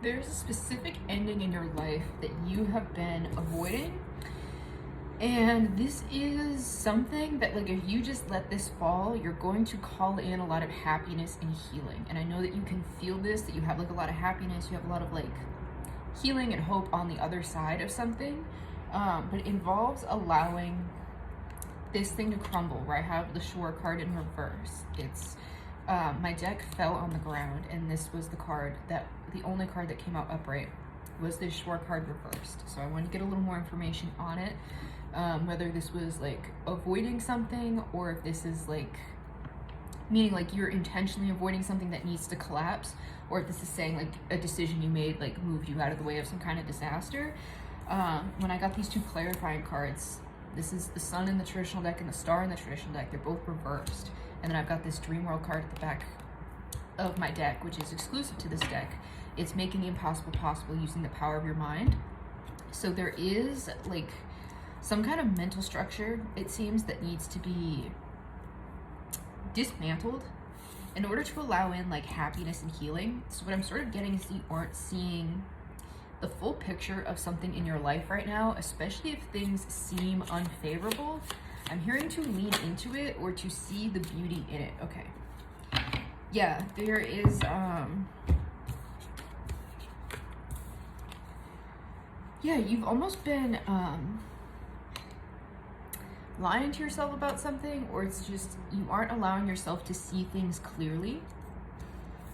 There's a specific ending in your life that you have been avoiding. And this is something that, like, if you just let this fall, you're going to call in a lot of happiness and healing. And I know that you can feel this, that you have like a lot of happiness, you have a lot of like healing and hope on the other side of something. But it involves allowing this thing to crumble, where I have the Shore card in reverse. It's my deck fell on the ground, and this was the only card that came out upright was this Shore card reversed. So I wanted to get a little more information on it, whether this was like avoiding something, or if this is like meaning like you're intentionally avoiding something that needs to collapse, or if this is saying like a decision you made like moved you out of the way of some kind of disaster. When I got these two clarifying cards, this is the Sun in the traditional deck and the Star in the traditional deck. They're both reversed. And then I've got this Dream World card at the back of my deck, which is exclusive to this deck. It's making the impossible possible using the power of your mind. So there is like some kind of mental structure, it seems, that needs to be dismantled in order to allow in like happiness and healing. So what I'm sort of getting is you aren't seeing the full picture of something in your life right now, especially if things seem unfavorable. I'm hearing to lean into it or to see the beauty in it. Okay. Yeah, there is, yeah, you've almost been, lying to yourself about something, or it's just you aren't allowing yourself to see things clearly.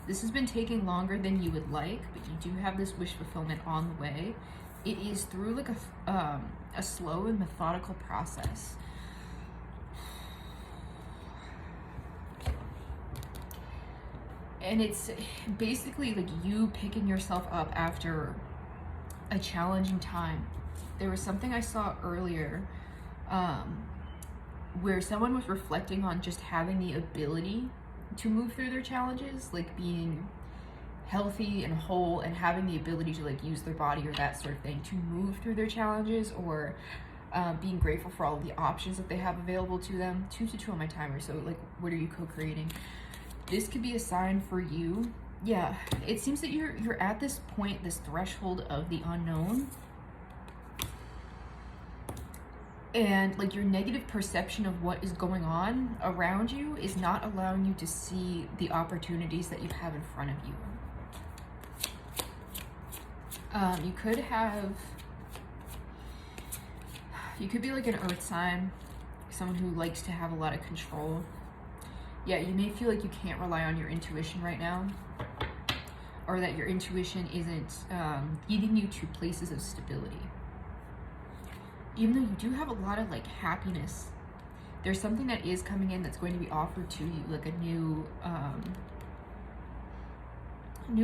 This has been taking longer than you would like, but you do have this wish fulfillment on the way. It is through like a slow and methodical process. And it's basically like you picking yourself up after a challenging time. There was something I saw earlier where someone was reflecting on just having the ability to move through their challenges, like being healthy and whole and having the ability to like use their body or that sort of thing to move through their challenges, or being grateful for all of the options that they have available to them. 2 to 2 on my timer, so like what are you co-creating? This could be a sign for you. Yeah, it seems that you're at this point, this threshold of the unknown, and like your negative perception of what is going on around you is not allowing you to see the opportunities that you have in front of you. You could be like an earth sign, someone who likes to have a lot of control. Yeah, you may feel like you can't rely on your intuition right now, or that your intuition isn't leading you to places of stability. Even though you do have a lot of like happiness, there's something that is coming in that's going to be offered to you, like a new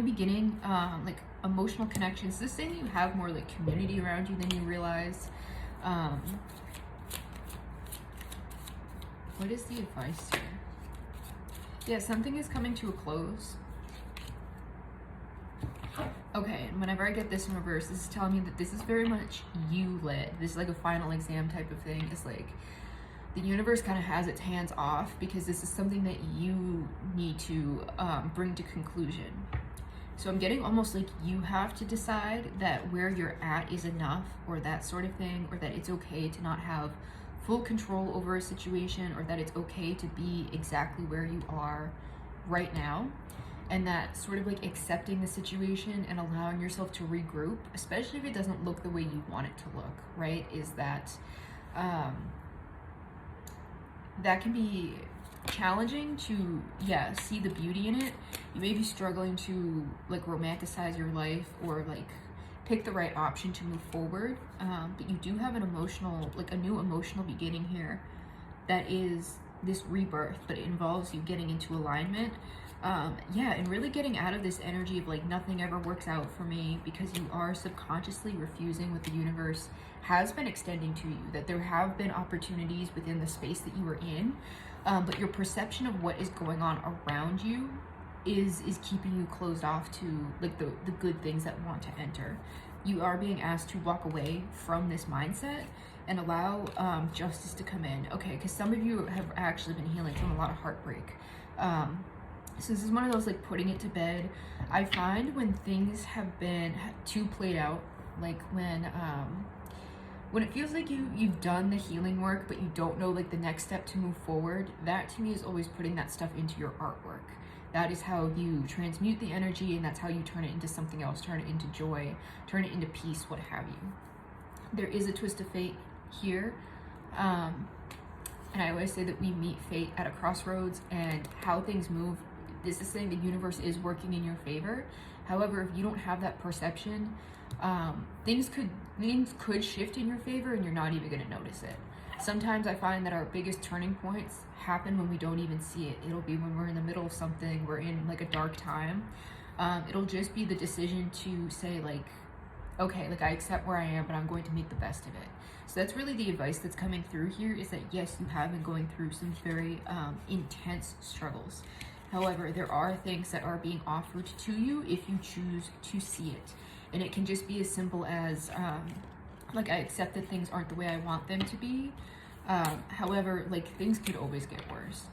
beginning, like emotional connections. This saying you have more like community around you than you realize. What is the advice here? Yeah, something is coming to a close. Okay, and whenever I get this in reverse, this is telling me that this is very much you led. This is like a final exam type of thing. It's like the universe kind of has its hands off because this is something that you need to bring to conclusion. So I'm getting almost like you have to decide that where you're at is enough, or that sort of thing, or that it's okay to not have full control over a situation, or that it's okay to be exactly where you are right now. And that sort of like accepting the situation and allowing yourself to regroup, especially if it doesn't look the way you want it to look, right? Is that that can be challenging to, yeah, see the beauty in it. You may be struggling to like romanticize your life or like pick the right option to move forward, but you do have an emotional, like a new emotional beginning here that is this rebirth, but it involves you getting into alignment. Yeah, and really getting out of this energy of like nothing ever works out for me, because you are subconsciously refusing what the universe has been extending to you, that there have been opportunities within the space that you are in, but your perception of what is going on around you is keeping you closed off to like the good things that want to enter. You are being asked to walk away from this mindset and allow justice to come in. Okay, because some of you have actually been healing from a lot of heartbreak. So this is one of those like putting it to bed. I find when things have been too played out, like when it feels like you've done the healing work but you don't know like the next step to move forward, that to me is always putting that stuff into your artwork. That is how you transmute the energy, and that's how you turn it into something else, turn it into joy, turn it into peace, what have you. There is a twist of fate here. And I always say that we meet fate at a crossroads, and how things move, this is saying the universe is working in your favor. However, if you don't have that perception, things could shift in your favor and you're not even going to notice it. Sometimes I find that our biggest turning points happen when we don't even see it. It'll be when we're in the middle of something, we're in like a dark time. It'll just be the decision to say like, okay, like I accept where I am, but I'm going to make the best of it. So that's really the advice that's coming through here, is that yes, you have been going through some very intense struggles. However, there are things that are being offered to you if you choose to see it. And it can just be as simple as, like, I accept that things aren't the way I want them to be. However, like, things could always get worse.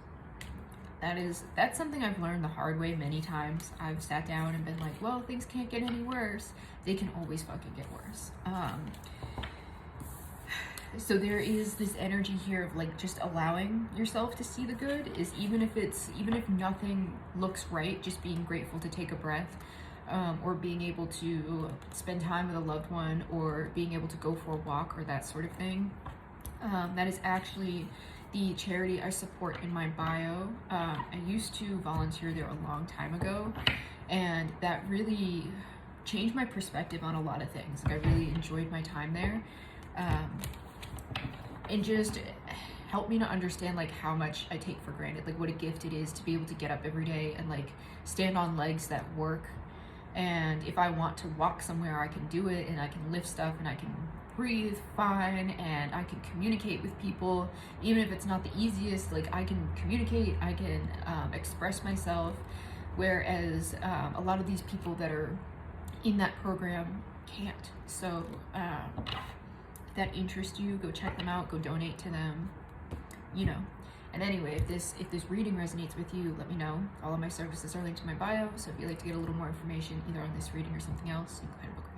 That's something I've learned the hard way many times. I've sat down and been like, well, things can't get any worse. They can always fucking get worse. So there is this energy here of like just allowing yourself to see the good, is even if nothing looks right, just being grateful to take a breath, or being able to spend time with a loved one, or being able to go for a walk, or that sort of thing. That is actually the charity I support in my bio. I used to volunteer there a long time ago, and that really changed my perspective on a lot of things. Like, I really enjoyed my time there. And just helped me to understand like how much I take for granted, like what a gift it is to be able to get up every day and like stand on legs that work. And if I want to walk somewhere, I can do it, and I can lift stuff, and I can breathe fine, and I can communicate with people. Even if it's not the easiest, like I can communicate, I can express myself. Whereas a lot of these people that are in that program can't. So if that interests you, go check them out, go donate to them, you know. And anyway, if this reading resonates with you, let me know. All of my services are linked in my bio, so if you'd like to get a little more information either on this reading or something else, you can go ahead and book